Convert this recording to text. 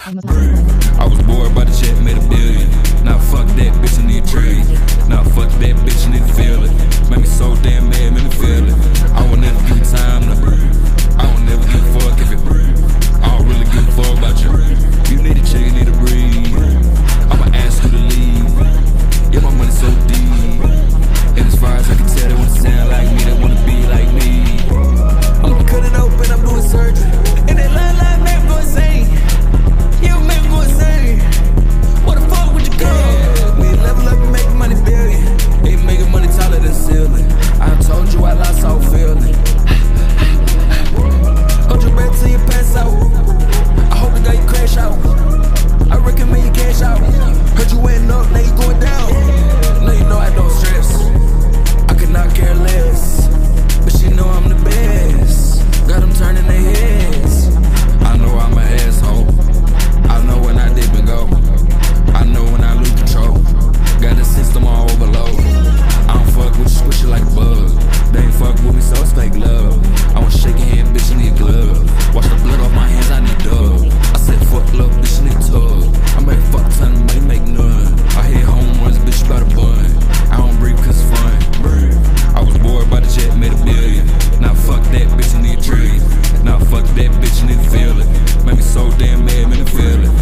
I was bored by the check, made $1 billion. Now fuck that bitch, I need a trillion. Now fuck that bitch, I need to feel it. Made me so damn mad, made me feel it. I won't never give you time to breathe. I won't never give a fuck if it breathe. I don't really give a fuck about you. You need a chick, you need to breathe. I'ma ask you to leave. Yeah, my money so deep. And as far as I can tell, they wanna sound like me, they wanna be like me. I'ma cut it open, I'm doing surgery. And that line make me go insane. You make me go insane. What the fuck would you come? We level up and make money billion. Ain't making money taller than ceiling. I told you I lost all feeling. Hold your breath till you pass out. I hope the day you crash out. I recommend you cash out. Heard you went up, now you going down. Now you know I don't stress. I could not care less. But she know I'm the best. Got them turning their heads. I know I'm an asshole. I know when I dip and go. I know when I lose control. Got the system on overload. I don't fuck with you, squish it like a bug. They ain't fuck with me, so it's fake love. I want shake your hand, bitch, I need a glove. Wash the blood off my hands, I need dub. I said fuck love, bitch, I need a tub. I make fuck a ton of money, make none. I hit home runs, bitch, you got a bun. I don't breathe cause it's fun. I was bored by the jet, made $1 billion. Now fuck that bitch, I need a trillion. Now fuck that bitch, I need to feel it. Made me so damn mad, made me feel it.